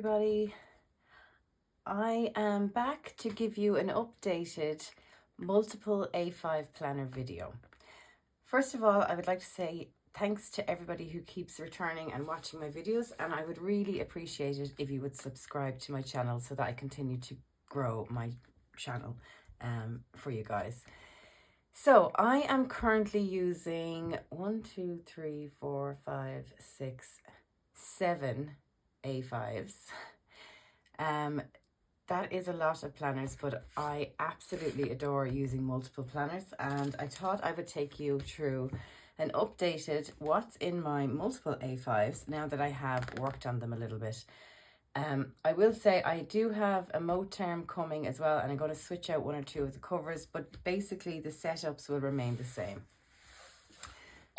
everybody. I am back to give you an updated multiple A5 planner video. First of all, I would like to say thanks to everybody who keeps returning and watching my videos, and I would really appreciate it if you would subscribe to my channel so that I continue to grow my channel for you guys. So I am currently using 7 A5s. That is a lot of planners, but I absolutely adore using multiple planners, and I thought I would take you through an updated what's in my multiple A5s now that I have worked on them a little bit. I will say I do have a Moterm coming as well, and I'm going to switch out one or two of the covers, but basically the setups will remain the same.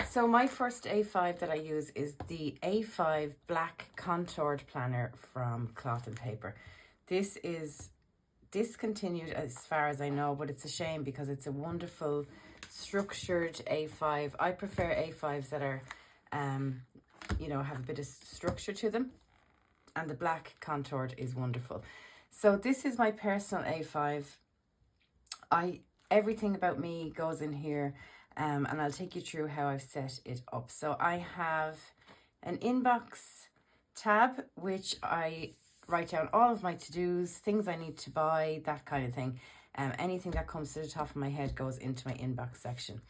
So my first A5 that I use is the A5 black contoured planner from Cloth and Paper. This is discontinued as far as I know, but it's a shame because it's a wonderful structured A5. I prefer A5s that are, you know, have a bit of structure to them. And the black contoured is wonderful. So this is my personal A5. Everything about me goes in here, and I'll take you through how I've set it up. So I have an inbox tab, which I write down all of my to-dos, things I need to buy, that kind of thing. Anything that comes to the top of my head goes into my inbox section.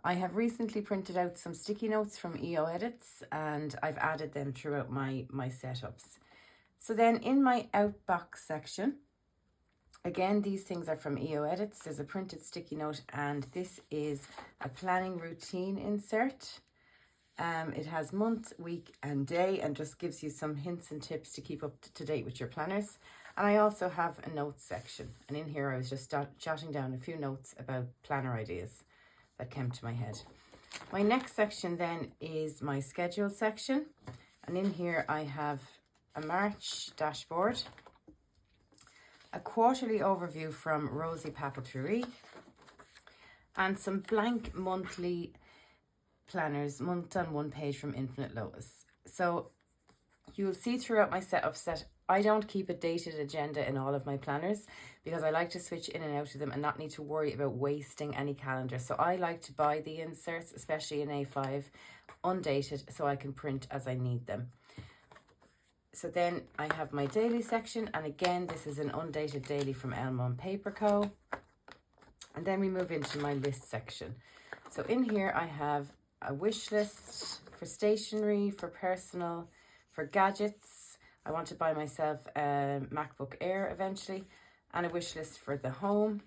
I have recently printed out some sticky notes from EO Edits, and I've added them throughout my setups. So then in my outbox section, again, these things are from EO Edits. There's a printed sticky note, and this is a planning routine insert. It has month, week and day, and just gives you some hints and tips to keep up to date with your planners. And I also have a notes section, and in here I was just jotting down a few notes about planner ideas that came to my head. My next section then is my schedule section, and in here I have a March dashboard, a quarterly overview from Rosie Papeterie, and some blank monthly planners, month on one page from Infinite Lotus. So you'll see throughout my setups that I don't keep a dated agenda in all of my planners because I like to switch in and out of them and not need to worry about wasting any calendar. So I like to buy the inserts, especially in A5, undated, so I can print as I need them. So then I have my daily section, and again, this is an undated daily from Elmo and Paper Co. And then we move into my list section. So in here I have a wish list for stationery, for personal, for gadgets. I want to buy myself a MacBook Air eventually, and a wish list for the home.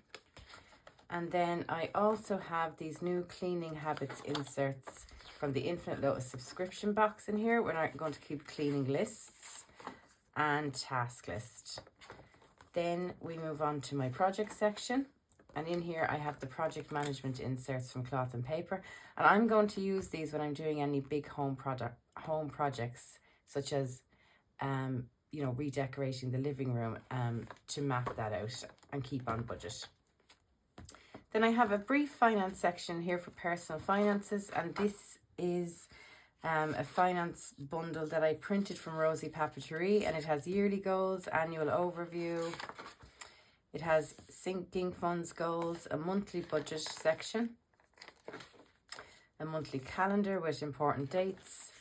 And then I also have these new cleaning habits inserts from the Infinite Lotus subscription box in here. We're not going to keep cleaning lists and task list. Then we move on to my project section. And in here I have the project management inserts from Cloth and Paper. And I'm going to use these when I'm doing any big home projects, such as, you know, redecorating the living room, to map that out and keep on budget. Then I have a brief finance section here for personal finances, and this is a finance bundle that I printed from Rosie Papeterie, and it has yearly goals, annual overview. It has sinking funds goals, a monthly budget section, a monthly calendar with important dates,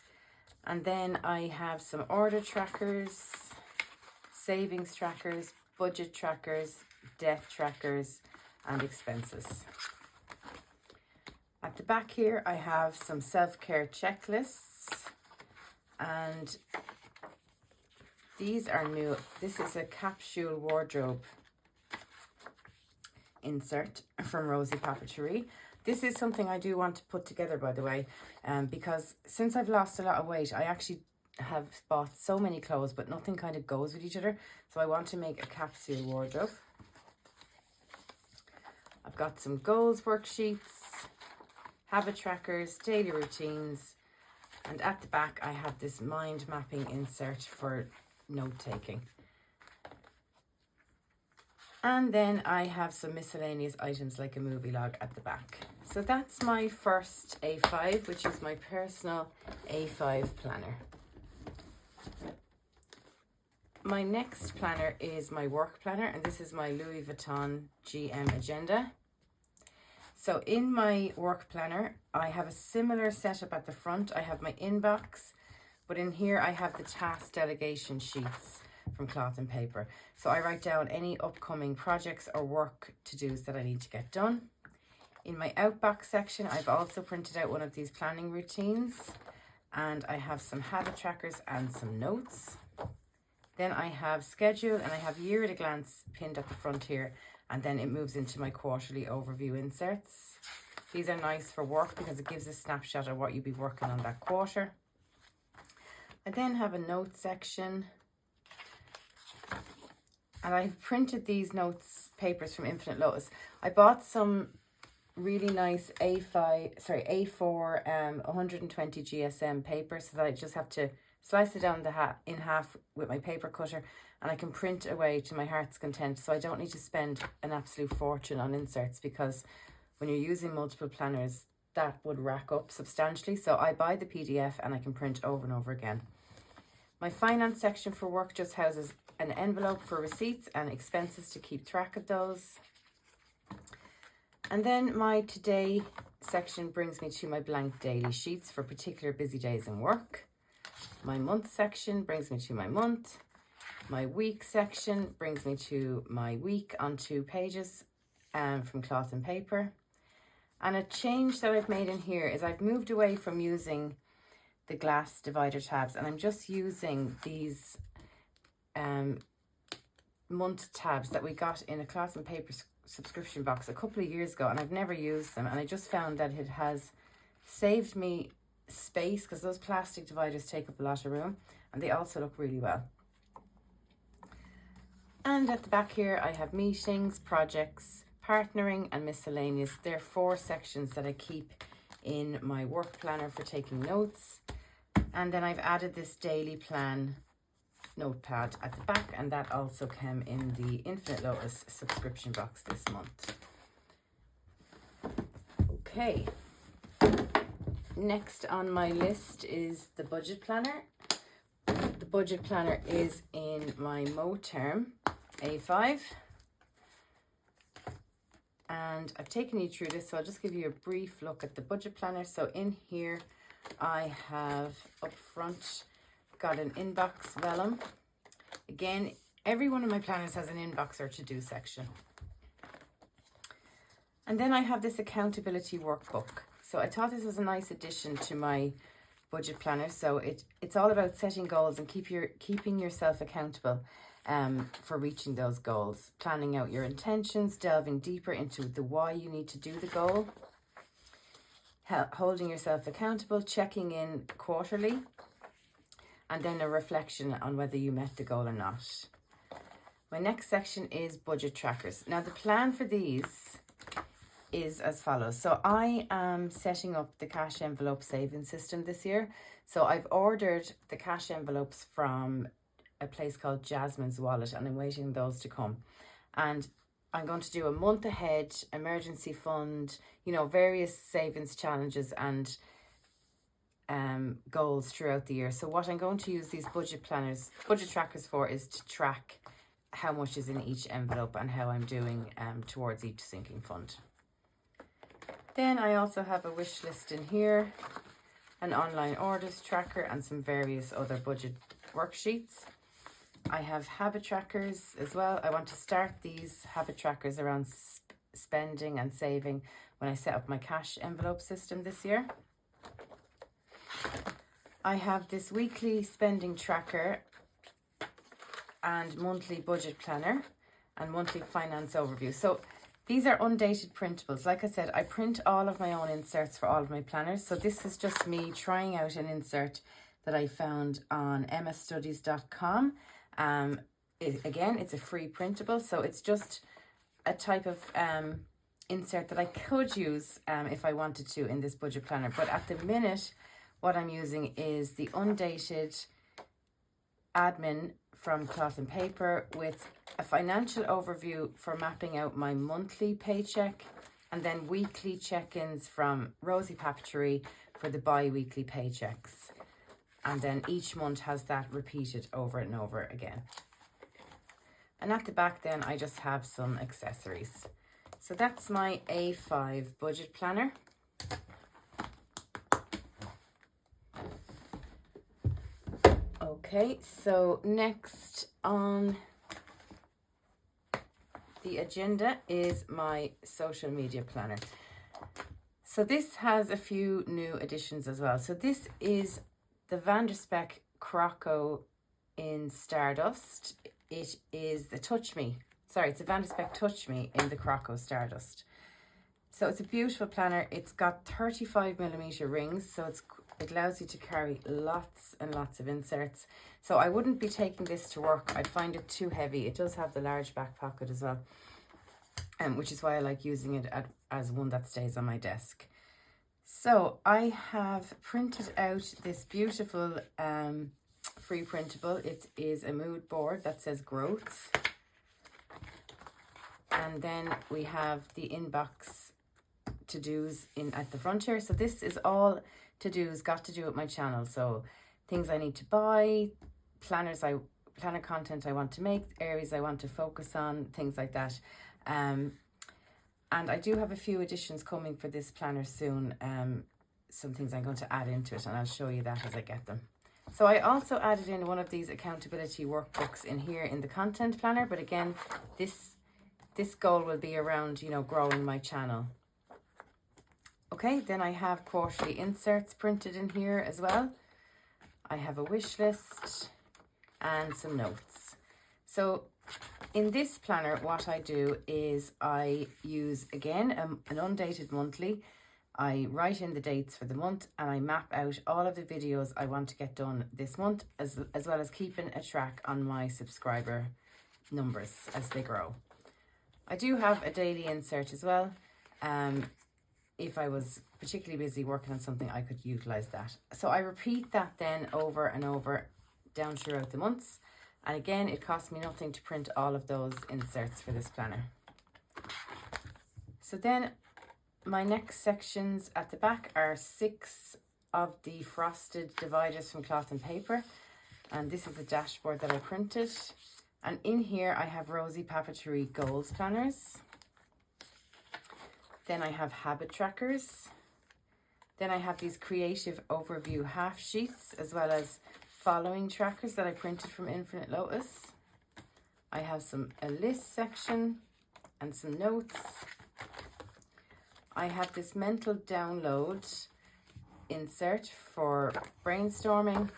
and then I have some order trackers, savings trackers, budget trackers, debt trackers, and expenses. At the back here, I have some self-care checklists, and these are new. This is a capsule wardrobe insert from Rosie Papeterie. This is something I do want to put together, by the way, because since I've lost a lot of weight, I actually have bought so many clothes, but nothing kind of goes with each other. So I want to make a capsule wardrobe. I've got some goals worksheets, habit trackers, daily routines, and at the back I have this mind mapping insert for note taking. And then I have some miscellaneous items like a movie log at the back. So that's my first A5, which is my personal A5 planner. my next planner is my work planner, and this is my Louis Vuitton GM Agenda. So in my work planner, I have a similar setup at the front. I have my inbox, but in here I have the task delegation sheets from Cloth and Paper. So I write down any upcoming projects or work to-dos that I need to get done. In my outbox section, I've also printed out one of these planning routines, and I have some habit trackers and some notes. Then I have schedule, and I have year at a glance pinned at the front here, and then it moves into my quarterly overview inserts. These are nice for work because it gives a snapshot of what you'll be working on that quarter. I then have a note section, and I've printed these notes papers from Infinite Lotus. I bought some really nice A4 120 GSM paper, so that I just have to slice it down in half with my paper cutter, and I can print away to my heart's content, so I don't need to spend an absolute fortune on inserts, because when you're using multiple planners that would rack up substantially. So I buy the PDF and I can print over and over again. My finance section for work just houses an envelope for receipts and expenses to keep track of those. And then my today section brings me to my blank daily sheets for particular busy days in work. My month section brings me to my month. My week section brings me to my week on 2 pages from Cloth and Paper. And a change that I've made in here is I've moved away from using the glass divider tabs, and I'm just using these month tabs that we got in a Cloth and Paper subscription box a couple of years ago, and I've never used them, and I just found that it has saved me space, because those plastic dividers take up a lot of room, and they also look really well. And at the back here I have meetings, projects, partnering and miscellaneous. There are 4 sections that I keep in my work planner for taking notes. And then I've added this daily plan notepad at the back, and that also came in the Infinite Lotus subscription box this month. Okay, next on my list is the budget planner. The budget planner is in my Moterm A5, and I've taken you through this, so I'll just give you a brief look at the budget planner. So in here I have up front got an inbox vellum. Again, every one of my planners has an inbox or to-do section. And then I have this accountability workbook. So I thought this was a nice addition to my budget planner. So it's all about setting goals and keeping yourself accountable for reaching those goals, planning out your intentions, delving deeper into the why you need to do the goal, holding yourself accountable, checking in quarterly, and then a reflection on whether you met the goal or not. My next section is budget trackers. Now the plan for these is as follows. So I am setting up the cash envelope saving system this year. So I've ordered the cash envelopes from a place called Jasmine's Wallet, and I'm waiting those to come. And I'm going to do a month ahead emergency fund, you know, various savings challenges and goals throughout the year. So what I'm going to use these budget trackers for is to track how much is in each envelope and how I'm doing towards each sinking fund. Then I also have a wish list in here, an online orders tracker, and some various other budget worksheets. I have habit trackers as well. I want to start these habit trackers around spending and saving when I set up my cash envelope system this year. I have this weekly spending tracker and monthly budget planner and monthly finance overview. So these are undated printables. Like I said, I print all of my own inserts for all of my planners. So this is just me trying out an insert that I found on msstudies.com. Again, it's a free printable, so it's just a type of insert that I could use if I wanted to in this budget planner. But at the minute, what I'm using is the undated admin from Cloth and Paper with a financial overview for mapping out my monthly paycheck, and then weekly check-ins from Rosie Papeterie for the bi-weekly paychecks. And then each month has that repeated over and over again. And at the back then I just have some accessories. So that's my A5 budget planner. Okay, so next on the agenda is my social media planner. So this has a few new additions as well. So this is the Vanderspek Croco in Stardust. It is the Touch Me. Sorry, it's a Vanderspek Touch Me in the Croco Stardust. So it's a beautiful planner. It's got 35mm rings, so it allows you to carry lots and lots of inserts. So I wouldn't be taking this to work. I'd find it too heavy. It does have the large back pocket as well, which is why I like using it as one that stays on my desk. So I have printed out this beautiful free printable. It is a mood board that says growth. And then we have the inbox to-dos at the front here. So this is all to-dos got to do with my channel. So things I need to buy, planner content I want to make, areas I want to focus on, things like that. And I do have a few additions coming for this planner soon. Some things I'm going to add into it, and I'll show you that as I get them. So I also added in one of these accountability workbooks in here in the content planner. But again, this goal will be around, you know, growing my channel. Okay, then I have quarterly inserts printed in here as well. I have a wish list and some notes. So in this planner, what I do is I use, again, an undated monthly. I write in the dates for the month and I map out all of the videos I want to get done this month, as well as keeping a track on my subscriber numbers as they grow. I do have a daily insert as well. If I was particularly busy working on something, I could utilize that. So I repeat that then over and over down throughout the months. And again, it costs me nothing to print all of those inserts for this planner. So then my next sections at the back are 6 of the frosted dividers from Cloth and Paper. And this is the dashboard that I printed. And in here I have Rosie Papeterie goals planners. Then I have habit trackers. Then I have these creative overview half sheets, as well as following trackers that I printed from Infinite Lotus. I have a list section and some notes. I have this mental download insert for brainstorming.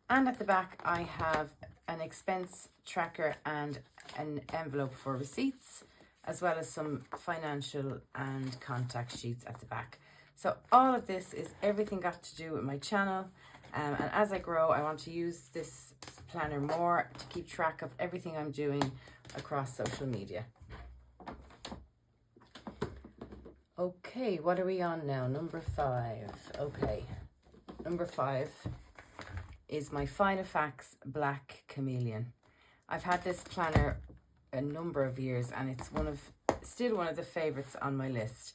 And at the back, I have an expense tracker and an envelope for receipts, as well as some financial and contact sheets at the back. So all of this is everything got to do with my channel. And as I grow, I want to use this planner more to keep track of everything I'm doing across social media. Okay, what are we on now? Number 5. Okay, number 5 is my Filofax Black Chameleon. I've had this planner a number of years and it's still one of the favorites on my list.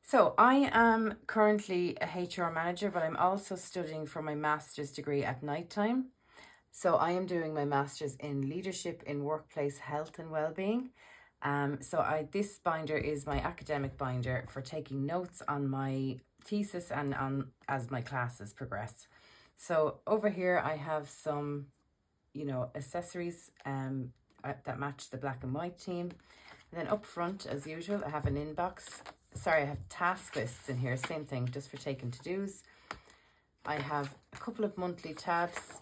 So I am currently a HR manager, but I'm also studying for my master's degree at night time. So I am doing my master's in leadership in workplace health and well-being. This binder is my academic binder for taking notes on my thesis and as my classes progress. So over here I have some, accessories that match the black and white theme. And then up front, as usual, I have an inbox. Sorry, I have task lists in here, same thing, just for taking to-dos. I have a couple of monthly tabs,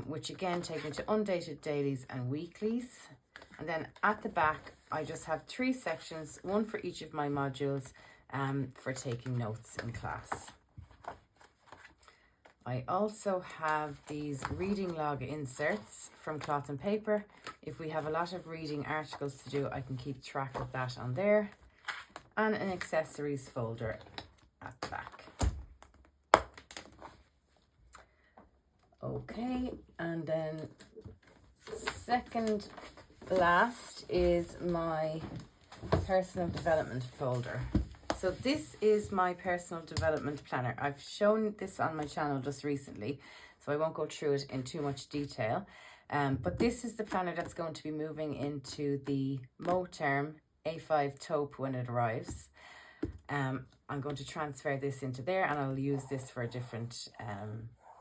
which again take me to undated dailies and weeklies. And then at the back, I just have 3 sections, one for each of my modules, for taking notes in class. I also have these reading log inserts from Cloth and Paper. If we have a lot of reading articles to do, I can keep track of that on there. And an accessories folder at the back. Okay, and then second last is my personal development folder. So this is my personal development planner. I've shown this on my channel just recently, so I won't go through it in too much detail. But this is the planner that's going to be moving into the Moterm A5 taupe when it arrives. I'm going to transfer this into there, and I'll use this for a different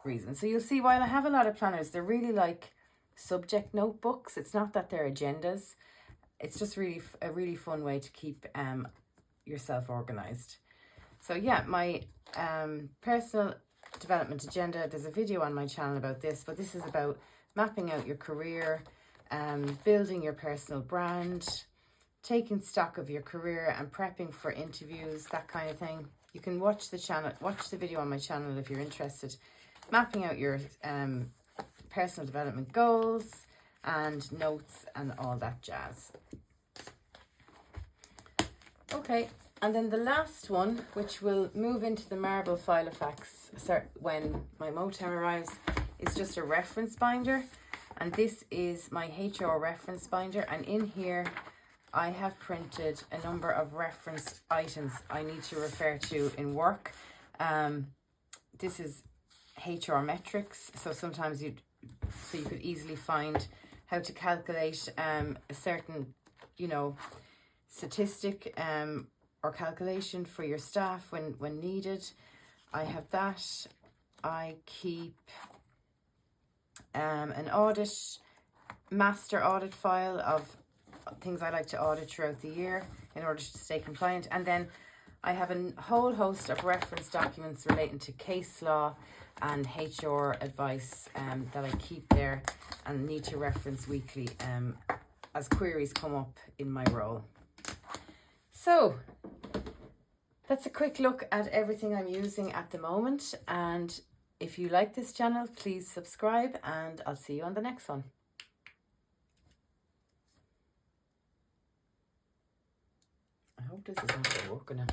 reason. So you'll see, while I have a lot of planners, they're really like subject notebooks. It's not that they're agendas. It's just really a really fun way to keep yourself organized. So yeah, my personal development agenda, there's a video on my channel about this, but this is about mapping out your career, building your personal brand, taking stock of your career and prepping for interviews, that kind of thing. You can watch the video on my channel if you're interested. Mapping out your personal development goals and notes and all that jazz. Okay, and then the last one, which will move into the marble Filofax when my Moterm arrives, is just a reference binder. And this is my HR reference binder, and in here I have printed a number of reference items I need to refer to in work. This is HR metrics, so sometimes you could easily find how to calculate a certain, statistic or calculation for your staff when needed. I have that. I keep an master audit file of things I like to audit throughout the year in order to stay compliant. And then I have a whole host of reference documents relating to case law and HR advice that I keep there and need to reference weekly as queries come up in my role. So that's a quick look at everything I'm using at the moment. And if you like this channel, please subscribe, and I'll see you on the next one. I hope this is not working now.